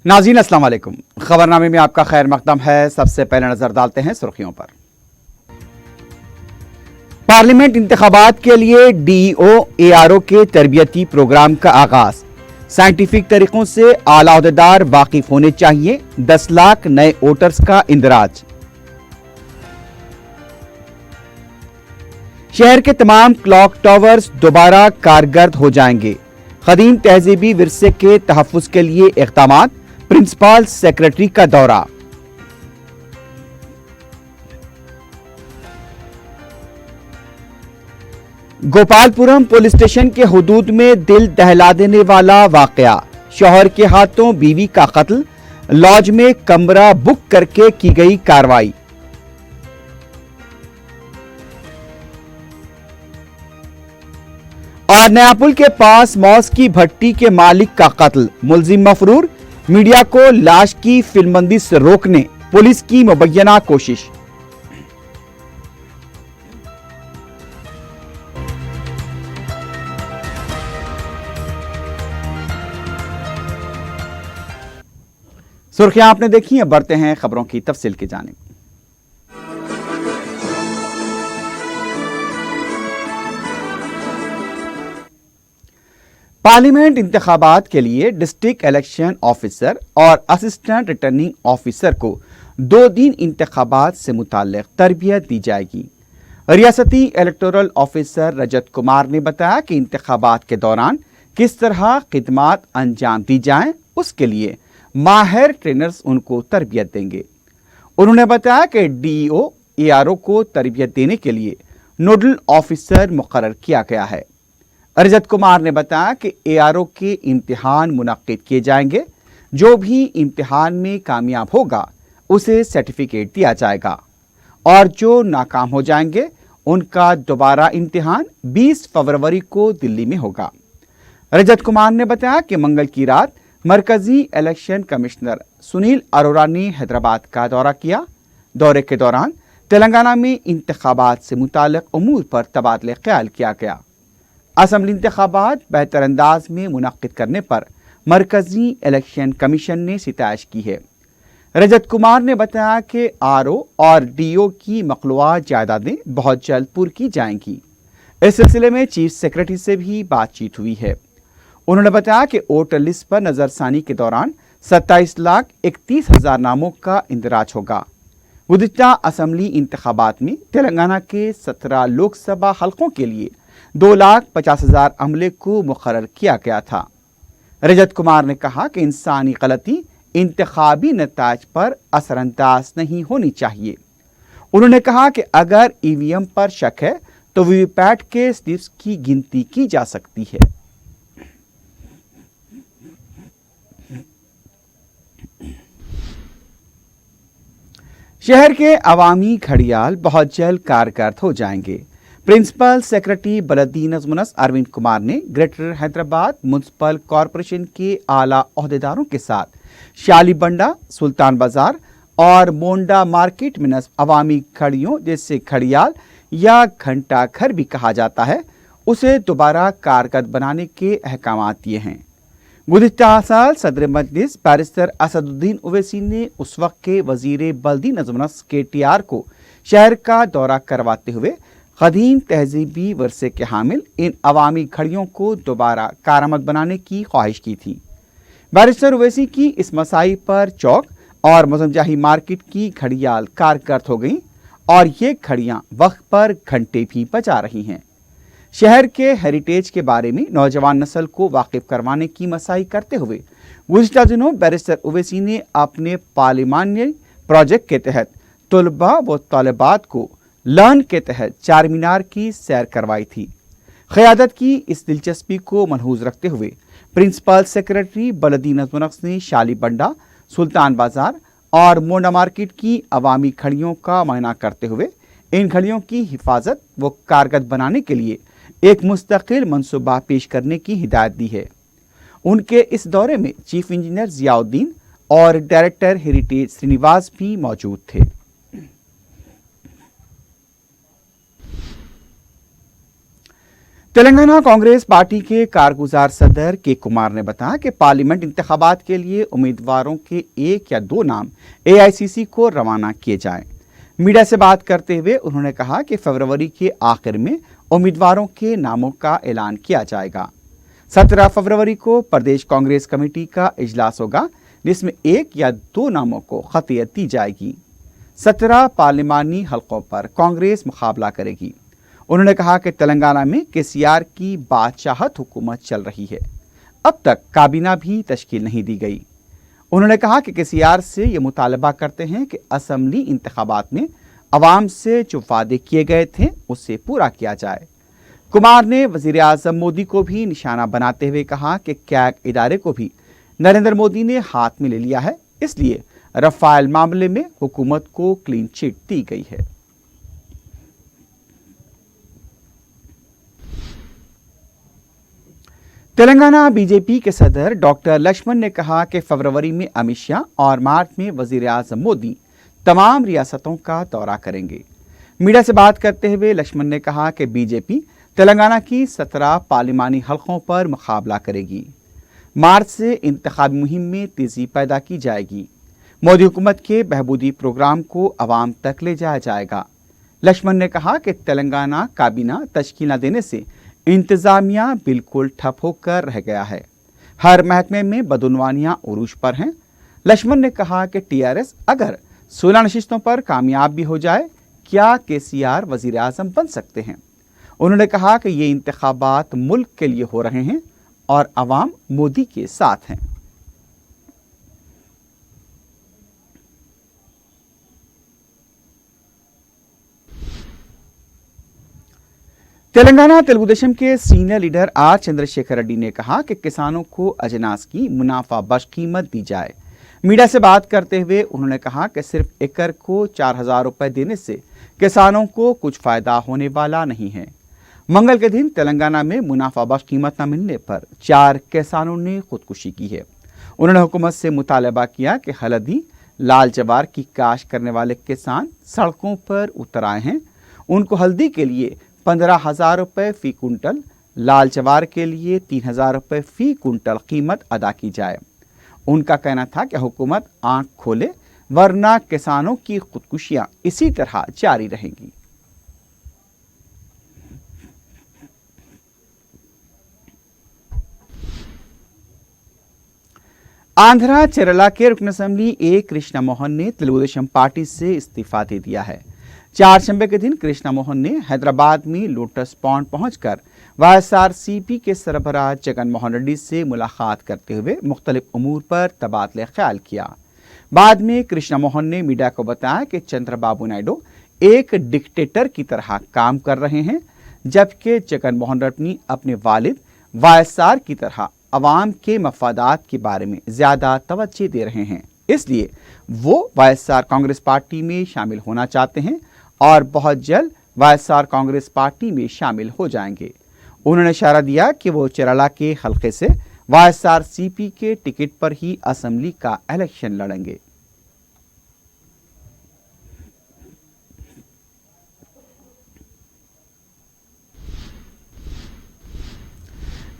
नाज़रीन अस्सलाम वालेकुम। खबरनामे में आपका खैर मकदम है। सबसे पहले नजर डालते हैं सुर्खियों पर। पार्लियामेंट इंतखाबात के लिए डीईओ एआरओ के तरबियती प्रोग्राम का आगाज। साइंटिफिक तरीकों से आला ओहदेदार वाकिफ होने चाहिए। 10 लाख नए वोटर्स का इंदराज। शहर के तमाम क्लॉक टावर्स दोबारा कारगर हो जाएंगे। कदीम तहजीबी विरसे के तहफ्फुज के लिए इक़दामात। प्रिंसिपल सेक्रेटरी का दौरा। गोपालपुरम पुलिस स्टेशन के हुदूद में दिल दहला देने वाला वाकया। शौहर के हाथों बीवी का कत्ल। लॉज में कमरा बुक करके की गई कार्रवाई। और नयापुल के पास मौस की भट्टी के मालिक का कत्ल। मुलजिम मफरूर। मीडिया को लाश की फिल्मबंदी से रोकने पुलिस की मुबैना कोशिश। सुर्खियां आपने देखी, अब बढ़ते हैं खबरों की तफसील की जानिब। पार्लियामेंट इंतखाबात के लिए डिस्ट्रिक्ट इलेक्शन ऑफिसर और असिस्टेंट रिटर्निंग ऑफिसर को 2 दिन इंतखाबात से मुताल्लिक तरबियत दी जाएगी। रियासती इलेक्टोरल ऑफिसर रजत कुमार ने बताया कि इंतखाबात के दौरान किस तरह खिदमात अंजाम दी जाएं, उसके लिए माहिर ट्रेनर्स उनको तरबियत देंगे। उन्होंने बताया कि डीईओ एआरओ को तरबियत देने के लिए नोडल ऑफिसर मुकर्रर किया गया है। रजत कुमार ने बताया कि एआरओ के इम्तिहान मुनक्किद किए जाएंगे। जो भी इम्तिहान में कामयाब होगा उसे सर्टिफिकेट दिया जाएगा और जो नाकाम हो जाएंगे उनका दोबारा इम्तिहान 20 फरवरी को दिल्ली में होगा। रजत कुमार ने बताया कि मंगल की रात मरकजी इलेक्शन कमिश्नर सुनील अरोरा ने हैदराबाद का दौरा किया। दौरे के दौरान तेलंगाना में इंतखाबात से मुताल्लिक उमूर पर तबादले ख्याल किया गया। असम्बली इंतखाबात बेहतर अंदाज में मुनक्किद करने पर मरकजी इलेक्शन कमीशन ने सिताइश की है। रजत कुमार ने बताया कि आरओ और डीओ की मखलूआ जायदादें बहुत जल्द पूरी की जाएंगी। इस सिलसिले में चीफ सेक्रेटरी से भी बातचीत हुई है। उन्होंने बताया कि वोटर लिस्ट पर नजरसानी के दौरान 27,31,000 नामों का इंदराज होगा। गुज़िश्ता असम्बली इंतखाबात में तेलंगाना के 17 लोकसभा हलकों के लिए 2,50,000 अमले को मुकर्रर किया गया था। रजत कुमार ने कहा कि इंसानी गलती इंतखाबी नताज पर असरअंदाज नहीं होनी चाहिए। उन्होंने कहा कि अगर ईवीएम पर शक है तो वीवीपैट के स्लिप्स की गिनती की जा सकती है। शहर के अवामी घड़ियाल बहुत जल्द कारगर हो जाएंगे। प्रिंसिपल सेक्रेटरी बलदी नज़्मुनस अरविंद कुमार ने ग्रेटर हैदराबाद म्युनिसिपल कॉरपोरेशन के आला ओहदेदारों के साथ शालीबंडा, सुल्तान बाजार और मोंडा मार्केट में नस्ब अवामी घड़ियों जैसे घड़ियाल या घंटा घर भी कहा जाता है, उसे दोबारा कारगर बनाने के अहकाम दिए हैं। गुज़िश्ता साल सदर मजलिस बैरिस्टर असदुद्दीन ओवैसी ने उस वक्त के वजीर बल्दी नज़्मुनस KTR को शहर का दौरा करवाते हुए कदीम तहजीबी वर्से के हामिल इन अवामी घड़ियों को दोबारा कारआमद बनाने की ख्वाहिश की थी। बैरिस्टर ओवैसी की इस मसाई पर चौक और मौजमजाही मार्केट की घड़ियाल कारगर हो गई और ये घड़ियां वक्त पर घंटे भी बजा रही हैं। शहर के हेरिटेज के बारे में नौजवान नस्ल को वाकिफ करवाने की मसाई करते हुए गुज़िश्ता दिनों बैरिस्टर ओवैसी ने अपने पार्लिमानी प्रोजेक्ट के तहत तलबा व तालिबात को लर्न के तहत चार मीनार की सैर करवाई थी। क़यादत की इस दिलचस्पी को मनहूज रखते हुए प्रिंसिपल सेक्रेटरी बलदी नज़्मुनस ने शालीबंडा, सुल्तान बाजार और मोंडा मार्केट की अवामी घड़ियों का मुआयना करते हुए इन घड़ियों की हिफाजत व कारगर बनाने के लिए एक मुस्तकिल मनसूबा पेश करने की हिदायत दी है। उनके इस दौरे में चीफ इंजीनियर जियाउद्दीन और डायरेक्टर हेरिटेज श्रीनिवास भी मौजूद थे। तेलंगाना कांग्रेस पार्टी के कारगुजार सदर के कुमार ने बताया कि पार्लियामेंट इंतखाबात के लिए उम्मीदवारों के 1 या 2 नाम एआईसीसी को रवाना किए जाएं। मीडिया से बात करते हुए उन्होंने कहा कि फरवरी के आखिर में उम्मीदवारों के नामों का ऐलान किया जाएगा। 17 फरवरी को प्रदेश कांग्रेस कमेटी का इजलास होगा, जिसमें 1 या 2 नामों को खतियत दी जाएगी। 17 पार्लिमानी हलकों पर कांग्रेस मुकाबला करेगी। उन्होंने कहा कि तेलंगाना में केसीआर की बादशाहत हुकूमत चल रही है, अब तक काबीना भी तश्कील नहीं दी गई। उन्होंने कहा कि केसीआर से ये मुतालबा करते हैं कि असेंबली इंतखाबात में अवाम से जो वादे किए गए थे उसे पूरा किया जाए। कुमार ने वजीर आजम मोदी को भी निशाना बनाते हुए कहा कि कैग इदारे को भी नरेंद्र मोदी ने हाथ में ले लिया है, इसलिए रफाल मामले में हुकूमत को क्लीन चिट दी गई है। तेलंगाना बीजेपी के सदर डॉक्टर लक्ष्मण ने कहा कि फरवरी में अमित शाह और मार्च में वजीर आजम मोदी तमाम रियासतों का दौरा करेंगे। मीडिया से बात करते हुए लक्ष्मण ने कहा कि बीजेपी तेलंगाना की 17 पार्लिमानी हलकों पर मुकाबला करेगी। मार्च से इंतखाबी मुहिम में तेजी पैदा की जाएगी। मोदी हुकूमत के बहबूदी प्रोग्राम को अवाम तक ले जाया जाएगा। लक्ष्मण ने कहा कि तेलंगाना काबीना तश्कील न देने से इंतजामिया बिल्कुल ठप होकर रह गया है। हर महकमे में बदउनवानियां उरूज पर हैं। लक्ष्मण ने कहा कि टीआरएस अगर 16 नशिस्तों पर कामयाब भी हो जाए, क्या केसीआर वजीर आजम बन सकते हैं। उन्होंने कहा कि ये इंतखाबात मुल्क के लिए हो रहे हैं और अवाम मोदी के साथ हैं। तेलंगाना तेलुगुदेशम के senior leader R Chandrashekar Reddy ने कहा कि किसानों को अजनास की मुनाफा बख्श कीमत दी जाए। मीडिया से बात करते हुए उन्होंने कहा कि सिर्फ एकड़ को 4,000 रुपए देने से किसानों को कुछ फायदा होने वाला नहीं है। मंगल के दिन तेलंगाना में मुनाफा बख्श कीमत न मिलने पर 4 किसानों ने खुदकुशी की है। उन्होंने हुकूमत से मुतालबा किया कि हल्दी लाल जवार की काश्त करने वाले किसान सड़कों पर उतर आए हैं, उनको हल्दी के लिए 15,000 रुपये फी कुंटल, लाल जवार के लिए 3,000 रुपये फी कुंटल कीमत अदा की जाए। उनका कहना था कि हुकूमत आंख खोले, वरना किसानों की खुदकुशियां इसी तरह जारी रहेंगी। आंध्रा चेरला के रुकन असेंबली ए कृष्णा मोहन ने तेलुगुदेशम पार्टी से इस्तीफा दे दिया है। 4 दिसंबर के दिन कृष्णा मोहन ने हैदराबाद में लोटस पॉन्ड पहुंचकर वाईएसआरसीपी के सरबराह जगन मोहन रेड्डी से मुलाकात करते हुए मुख्तलिफ उमूर पर तबादले ख्याल किया। बाद में कृष्णा मोहन ने मीडिया को बताया कि चंद्रबाबू नायडू एक डिक्टेटर की तरह काम कर रहे हैं, जबकि जगन मोहन रेड्डी अपने वालिद वाईएसआर की तरह अवाम के मफादात के बारे में ज्यादा तवज्जो दे रहे हैं। इसलिए वो वाईएसआर कांग्रेस पार्टी में शामिल होना चाहते हैं और बहुत जल्द वाईएसआर कांग्रेस पार्टी में शामिल हो जाएंगे। उन्होंने इशारा दिया कि वो चेरला के हलके से वाईएसआरसीपी के टिकट पर ही असेंबली का इलेक्शन लड़ेंगे।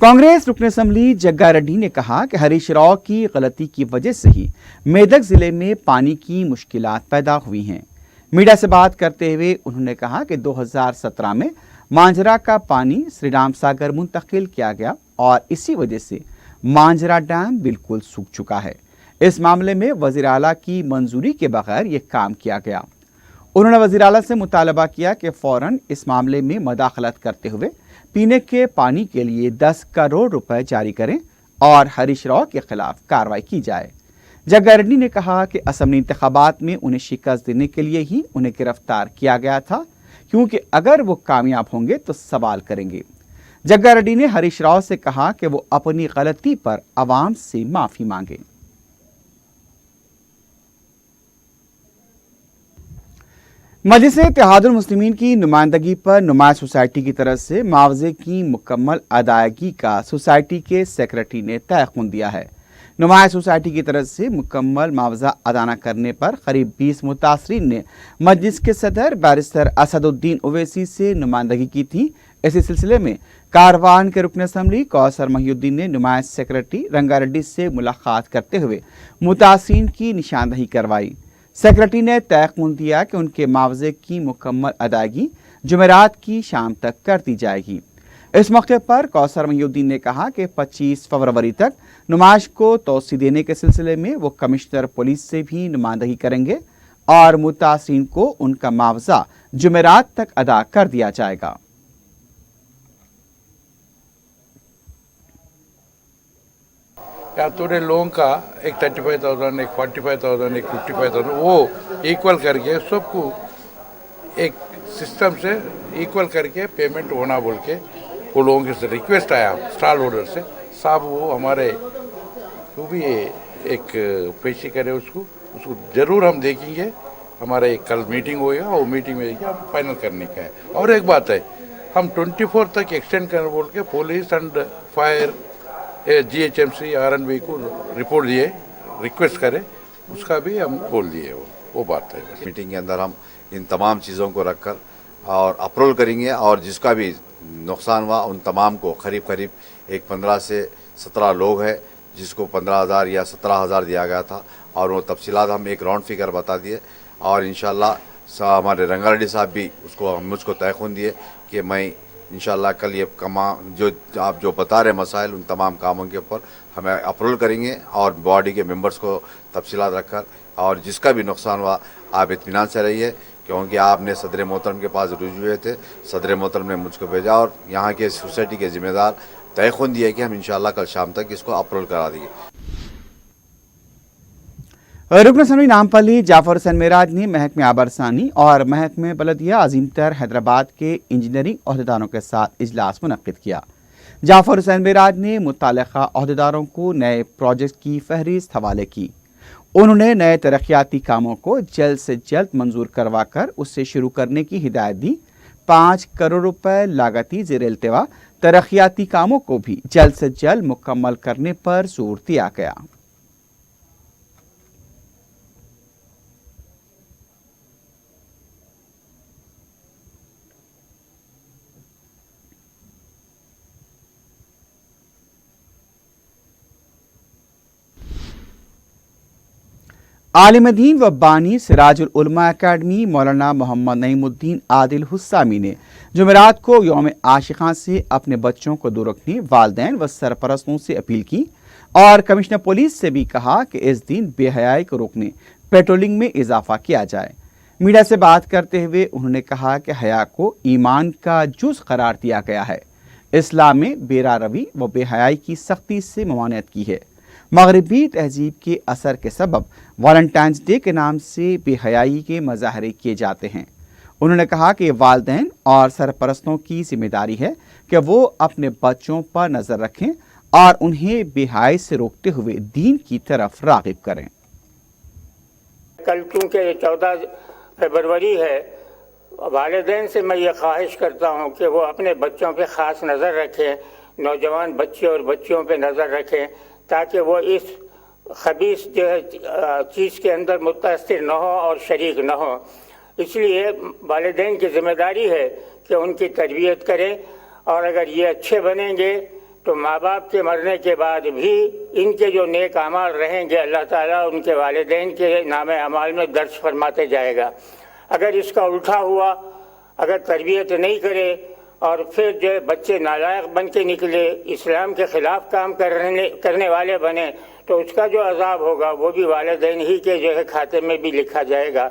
कांग्रेस रुकन असेंबली जग्गा रेड्डी ने कहा कि हरीश राव की गलती की वजह से ही मेदक जिले में पानी की मुश्किलात पैदा हुई हैं। मीडिया से बात करते हुए उन्होंने कहा कि 2017 में मांजरा का पानी श्री राम सागर मुंतकिल किया गया और इसी वजह से मांजरा डैम बिल्कुल सूख चुका है। इस मामले में वजीर आला की मंजूरी के बगैर ये काम किया गया। उन्होंने वजीर आला से मुतालबा किया कि फौरन इस मामले में मदाखलत करते हुए पीने के पानी के लिए 10 करोड़ रुपए जारी करें और हरीश राव के खिलाफ कार्रवाई की जाए। जग्गा रेड्डी ने कहा कि असेंबली इंतखाबात में उन्हें शिकस्त देने के लिए ही उन्हें गिरफ्तार किया गया था, क्योंकि अगर वो कामयाब होंगे तो सवाल करेंगे। जग्गा रेड्डी ने हरीश राव से कहा कि वो अपनी गलती पर अवाम से माफी मांगे। मजलिस इत्तेहादुल मुस्लिमीन की नुमाइंदगी पर नुमाइश सोसाइटी की तरफ से मुआवजे की मुकम्मल अदायगी का सोसाइटी के सेक्रेटरी ने तयख्खुन दिया है। नुमाइश सोसाइटी की तरफ से मुकम्मल मुआवजा अदा न करने पर करीब 20 मुतासरीन ने मजलिस के सदर बैरिस्टर असदुद्दीन ओवैसी से नुमाइंदगी की थी। इसी सिलसिले में कारवान के रुकन असम्बली कौसर महिउद्दीन ने नुमाइंदा सेक्रेटरी रंगारेड्डी से मुलाकात करते हुए मुतासिरीन की निशानदही करवाई। सेक्रेटरी ने तयक़ुन दिया कि उनके मुआवजे की मुकम्मल अदायगी जुमेरात की शाम तक कर दी जाएगी। इस मौके पर कौसर महिउद्दीन ने कहा कि 25 फरवरी तक नुमाइश को तोसी देने के सिलसिले में वो कमिश्नर पुलिस से भी नुमाइंदगी करेंगे और मुतासिरीन को उनका मुआवजा जुमेरात तक अदा कर दिया जाएगा। थोड़े लोगों का एक 35,000, एक 45,000, एक 55,000 वो इक्वल करके सबको एक सिस्टम से इक्वल करके पेमेंट होना बोल के वो लोगों के से रिक्वेस्ट आया स्टॉल होल्डर से, साहब वो हमारे वो भी एक पेशी करे उसको ज़रूर हम देखेंगे। हमारा एक कल मीटिंग होगा, वो मीटिंग में हम फाइनल करने का है। और एक बात है, हम 24 तक एक्सटेंड करने बोल के police and fire GHMC RNB को रिपोर्ट दिए, रिक्वेस्ट करे, उसका भी हम बोल दिए। वो बात है। मीटिंग के अंदर हम इन तमाम चीज़ों को रखकर और अप्रूवल करेंगे और जिसका भी नुकसान हुआ उन तमाम को करीब एक 15 से 17 लोग हैं जिसको 15,000 या 17,000 दिया गया था और वो तफसीलात हम एक राउंड फिगर बता दिए और इंशाल्लाह हमारे रंगारेड्डी साहब भी मुझको तयक़ुन दिए कि मैं इंशाल्लाह कल ये जो आप जो बता रहे मसाइल उन तमाम कामों के ऊपर हमें अप्रूवल करेंगे और बॉडी के मेंबर्स को तफसीलात रखकर और जिसका भी नुकसान हुआ आप इत्मीनान से रहिए क्योंकि आपने सदर मोहतरम के पास रुजू हुए थे, सदर मोहतरम ने मुझको भेजा और यहाँ के सोसाइटी के ज़िम्मेदार तयक़ुन दिया कि हम इंशाल्लाह कल शाम तक इसको अप्रूवल करा देंगे। रुकन असम्बली नामपल्ली जाफर हुसैन मेराज ने महकमे आबरसानी और महकमे बलदिया अजीमतर हैदराबाद के इंजीनियरिंग अहदेदारों के साथ इजलास मुनक्किद किया। जाफर हुसैन मेराज ने मुत्तल्लिक़ा अहदेदारों को नए प्रोजेक्ट की फहरिस्त हवाले की। उन्होंने नए तरक्याती कामों को जल्द से जल्द मंजूर करवा कर उससे शुरू करने की हिदायत दी। 5 करोड़ रुपए लागती ज़ेर-ए-इल्तिवा तरक्याती कामों को भी जल्द से जल्द मुकम्मल करने पर जोर दिया गया। आलिम दीन व बानी सिराजुल उलमा अकेडमी मौलाना मोहम्मद नईमुद्दीन आदिल हुस्सामी ने जुमेरात को यौम आशिक़ां से अपने बच्चों को दूर रखने वालिदैन व सरपरस्तों से अपील की और कमिश्नर पुलिस से भी कहा कि इस दिन बेहयाई को रोकने पेट्रोलिंग में इजाफा किया जाए। मीडिया से बात करते हुए उन्होंने कहा कि हया को ईमान का जुज़ करार दिया गया है। इस्लाम में बेरारवी व बेहयाई की सख्ती से ममानियत की है। मगरबी तहजीब के असर के सबब वैलेंटाइंस डे के नाम से बेहयाई के मज़ाहरे किए जाते हैं। उन्होंने कहा कि वालिदैन और सरपरस्तों की जिम्मेदारी है कि वो अपने बच्चों पर नज़र रखें और उन्हें बेहयाई से रोकते हुए दीन की तरफ राग़िब करें। कल चूँकि 14 फरवरी है, वालिदैन से मैं ये ख्वाहिश करता हूँ कि वो अपने बच्चों पे ख़ास नज़र रखें, नौजवान बच्चे और बच्चियों पे नज़र रखें ताकि वो इस खबीस जो है चीज़ के अंदर मुतासिर न हो और शरीक न हो। इसलिए वालिदैन की ज़िम्मेदारी है कि उनकी तरबियत करें और अगर ये अच्छे बनेंगे तो माँ बाप के मरने के बाद भी इनके जो नेक अमाल रहेंगे अल्लाह ताला उनके वालिदैन के नामे अमाल में दर्ज फरमाते जाएगा। अगर इसका उल्टा हुआ, अगर तरबियत नहीं करे और फिर जो बच्चे नालायक बन के निकले, इस्लाम के ख़िलाफ़ काम करने वाले बने, तो उसका जो अज़ाब होगा वो भी वालिदैन ही के जो है खाते में भी लिखा जाएगा।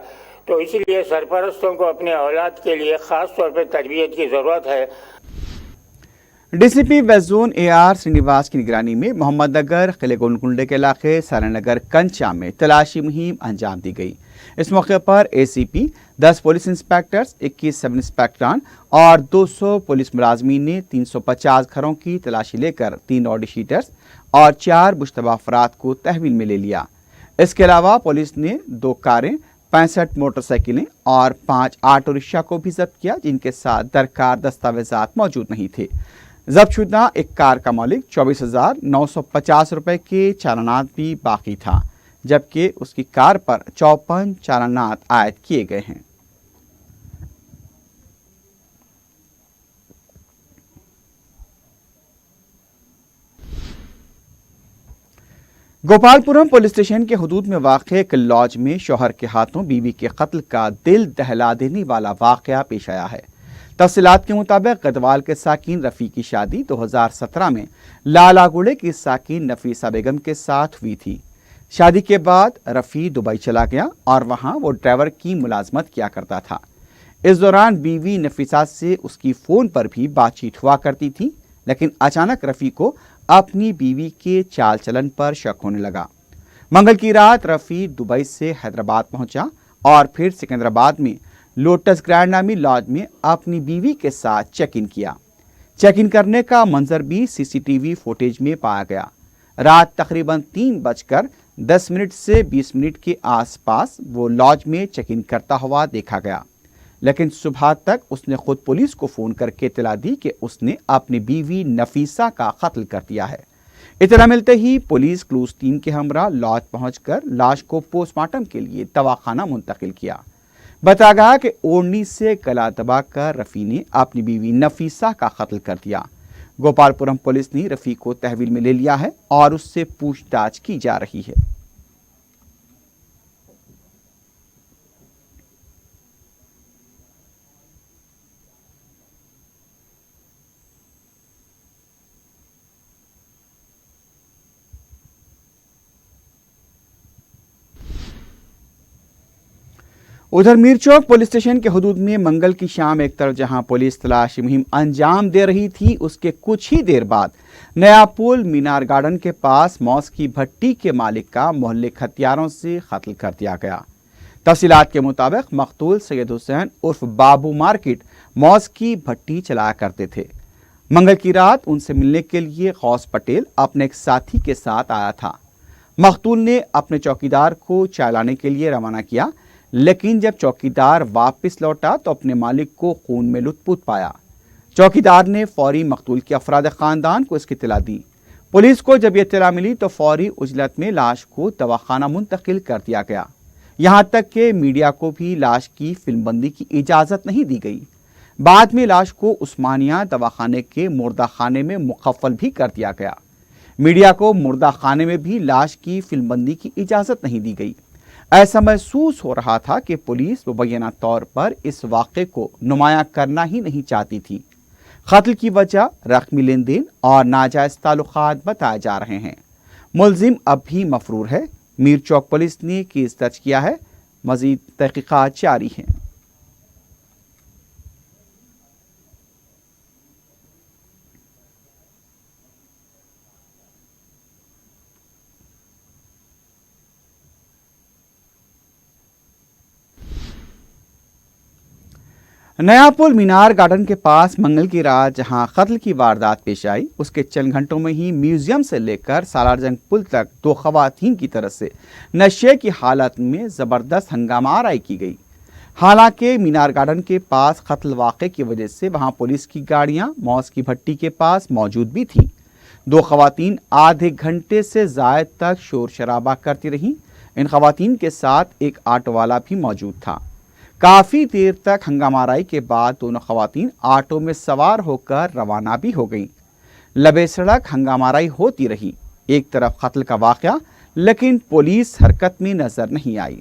तो इसलिए सरपरस्तों को अपने औलाद के लिए ख़ास तौर पर तरबियत की ज़रूरत है। DCP west zone AR Srinivas की निगरानी में मोहम्मद नगर किले गोलकुंडे के इलाके सारानगर कंचा में तलाशी मुहिम अंजाम दी गई। इस मौके पर ACP, 10 पुलिस इंस्पेक्टर्स, 21 सब इंस्पेक्टरान और 200 पुलिस मुलाजमीन ने 350 घरों की तलाशी लेकर 3 ऑडी शीटर्स और 4 मुश्तबा अफराद को तहवील में ले लिया। इसके अलावा पुलिस ने 2 कारें, 65 मोटरसाइकिलें और 5 ऑटो रिक्शा को भी जब्त किया जिनके साथ दरकार दस्तावेजात मौजूद नहीं थे। जब्तशुदा एक कार का मालिक 24,950 रुपए के चालानात भी बाकी था, जबकि उसकी कार पर 54 चालानात आयद किए गए हैं। गोपालपुरम पुलिस स्टेशन के हदूद में वाक़ एक लॉज में शौहर के हाथों बीवी के कत्ल का दिल दहला देने वाला वाक़या पेश आया है। तफसीलात के मुताबिक गदवाल के साकिन रफ़ी की शादी 2017 में लालागुड़े की साकिन नफीसा बेगम के साथ हुई थी। शादी के बाद रफ़ी दुबई चला गया और वहाँ वो ड्राइवर की मुलाजमत किया करता था। इस दौरान बीवी नफीसा से उसकी फ़ोन पर भी बातचीत हुआ करती थी, लेकिन अचानक रफ़ी को अपनी बीवी के चाल चलन पर शक होने लगा। मंगल की रात रफ़ी दुबई से हैदराबाद पहुंचा और फिर सिकंदराबाद में लोटस ग्रैंड नामी लॉज में अपनी बीवी के साथ चेक इन किया। चेक इन करने का मंजर भी सीसीटीवी फुटेज में पाया गया। रात तकरीबन 3:10 से 20 मिनट के आसपास वो लॉज में चेक इन करता हुआ देखा गया, लेकिन सुबह तक उसने खुद पुलिस को फ़ोन करके इत्तला दी कि उसने अपनी बीवी नफीसा का कत्ल कर दिया है। इत्तला मिलते ही पुलिस क्लूज टीम के हमरा लॉज पहुंचकर लाश को पोस्टमार्टम के लिए दवाखाना मुंतकिल किया। बताया गया कि ओढ़नी से गला दबाकर रफ़ी ने अपनी बीवी नफीसा का कत्ल कर दिया। गोपालपुरम पुलिस ने रफ़ी को तहवील में ले लिया है और उससे पूछताछ की जा रही है। उधर मीरचौक पुलिस स्टेशन के हदूद में मंगल की शाम एक तरफ जहां पुलिस तलाशी मुहिम अंजाम दे रही थी, उसके कुछ ही देर बाद नया पुल मीनार गार्डन के पास मौस की भट्टी के मालिक का मोहल्ले हथियारों से कत्ल कर दिया गया। तफसीलात के मुताबिक मकतूल सैयद हुसैन उर्फ बाबू मार्केट मौस की भट्टी चलाया करते थे। मंगल की रात उनसे मिलने के लिए गौस पटेल अपने एक साथी के साथ आया था। मकतूल ने अपने चौकीदार को चाय लाने के लिए रवाना किया, लेकिन जब चौकीदार वापस लौटा तो अपने मालिक को खून में लुत्फुत पाया। चौकीदार ने फौरी मकतूल के अफराद खानदान को इसकी इत्तला दी। पुलिस को जब यह इत्तला मिली तो फौरी उजलत में लाश को दवाखाना मुंतकिल कर दिया गया। यहाँ तक कि मीडिया को भी लाश की फिल्मबंदी की इजाज़त नहीं दी गई। बाद में लाश को उस्मानिया दवाखाने के मुर्दा खाने में मुखफ़्फ़ल भी कर दिया गया। मीडिया को मुर्दा खाने में भी लाश की फिल्मबंदी की इजाज़त नहीं दी गई। ऐसा महसूस हो रहा था कि पुलिस मुबैना तौर पर इस वाक़े को नुमायां करना ही नहीं चाहती थी। कत्ल की वजह रकमी लेन देन और नाजायज़ ताल्लुकात बताए जा रहे हैं। मुलजिम अब भी मफरूर है। मीरचौक पुलिस ने केस दर्ज किया है। मज़ीद तहक़ीक़ात जारी हैं। नया पुल मीनार गार्डन के पास मंगल की रात जहां कत्ल की वारदात पेश आई, उसके चंद घंटों में ही म्यूजियम से लेकर सालारजंग पुल तक 2 खवातीन की तरफ से नशे की हालत में ज़बरदस्त हंगामा आराई की गई। हालांकि मीनार गार्डन के पास कत्ल वाक़े की वजह से वहां पुलिस की गाड़ियां मौस की भट्टी के पास मौजूद भी थीं। 2 खवातीन आधे घंटे से ज़ायद तक शोर शराबा करती रहीं। इन खवातीन के साथ एक ऑटो वाला भी मौजूद था। काफ़ी देर तक हंगामाराई के बाद दोनों खवातीन ऑटो में सवार होकर रवाना भी हो गईं। लबे सड़क हंगामाराई होती रही। एक तरफ कत्ल का वाक़या, लेकिन पुलिस हरकत में नजर नहीं आई।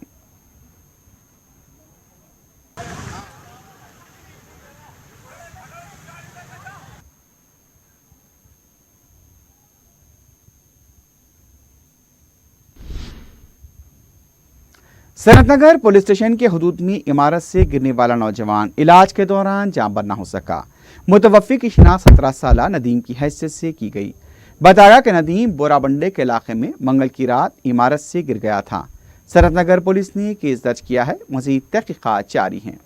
सनतनगर पुलिस स्टेशन के हदूद में इमारत से गिरने वाला नौजवान इलाज के दौरान जाँबर न हो सका। मुतवफ़्फ़ी की शिनाख्त 17 साला नदीम की हैसियत से की गई। बताया कि नदीम बोराबंडे के इलाके में मंगल की रात इमारत से गिर गया था। सनतनगर पुलिस ने केस दर्ज किया है। मज़ीद तहक़ीक़ात जारी हैं।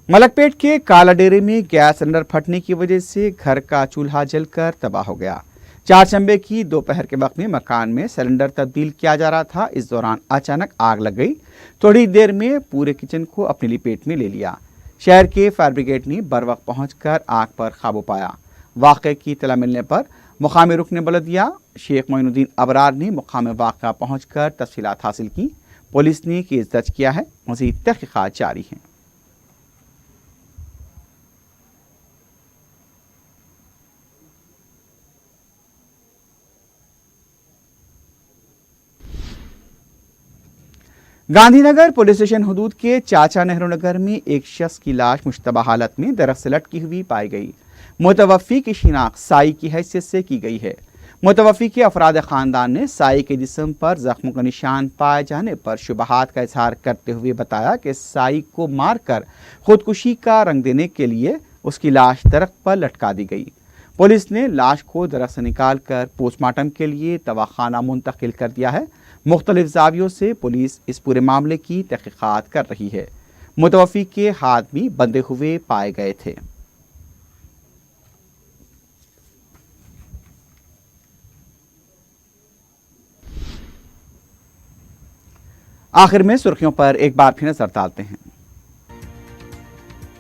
मलकपेट के काला डेरे में गैस सिलेंडर फटने की वजह से घर का चूल्हा जलकर तबाह हो गया। चारशंबे की दोपहर के वक्त में मकान में सिलेंडर तब्दील किया जा रहा था। इस दौरान अचानक आग लग गई। थोड़ी देर में पूरे किचन को अपनी लपेट में ले लिया। शहर के फायर ब्रिगेड ने बर वक्त पहुंचकर आग पर काबू पाया। वाक़े की इत्तला मिलने पर मुकामी रुकन बलदिया शेख मोइनुद्दीन अबरार ने मुकाम वाक़ा पहुंचकर तफसीलात हासिल की। पुलिस ने केस दर्ज किया है। मज़ीद तहक़ीक़ात जारी हैं। गांधी नगर पुलिस स्टेशन हदूद के चाचा नेहरू नगर में एक शख्स की लाश मुश्तबा हालत में दरख्त से लटकी हुई पाई गई। मुतवफ़ी की शिनाख्त साई की हैसियत से की गई है। मुतवफ़ी के अफराद ख़ानदान ने साई के जिस्म पर जख्मों का निशान पाए जाने पर शुबहात का इजहार करते हुए बताया कि साई को मारकर खुदकुशी का रंग देने के लिए उसकी लाश दरख्त पर लटका दी गई। पुलिस ने लाश को दरख्त से निकाल कर पोस्टमार्टम के लिए तवाखाना मुंतकिल कर दिया है। मुख्तलिफ ज़ावियों से पुलिस इस पूरे मामले की तहक़ीक़ात कर रही है। मुतवफ़ी के हाथ भी बंधे हुए पाए गए थे। आखिर में सुर्खियों पर एक बार फिर नजर डालते हैं।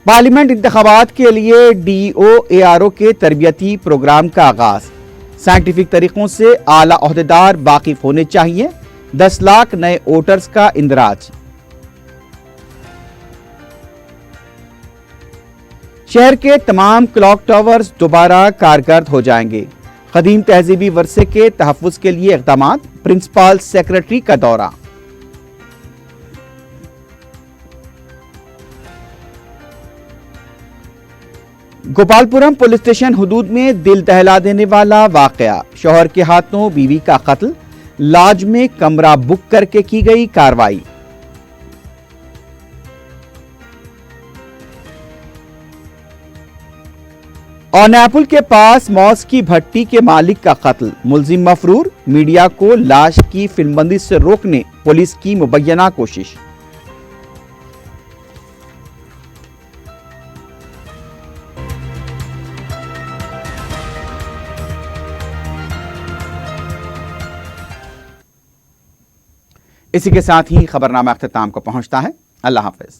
पार्लियामेंट इंतखाबात के लिए DOARO के तरबियती प्रोग्राम का आगाज। साइंटिफिक तरीकों से आला ओहदेदार वाकिफ होने चाहिए। 10 लाख नए वोटर्स का इंदराज। शहर के तमाम क्लॉक टावर्स दोबारा कारगर हो जाएंगे। कदीम तहजीबी वर्से के तहफ़्फ़ुज़ के लिए इक़दामात। प्रिंसिपल सेक्रेटरी का दौरा। गोपालपुरम पुलिस स्टेशन हदूद में दिल दहला देने वाला वाकया। शौहर के हाथों बीवी का कत्ल। लॉज में कमरा बुक करके की गई कार्रवाई। औनैपुल के पास मौस की भट्टी के मालिक का कत्ल। मुलजिम मफरूर। मीडिया को लाश की फिल्मबंदी से रोकने पुलिस की मुबैना कोशिश। इसी के साथ ही खबरनामा अख्ताम को पहुंचता है। अल्लाह हाफिज।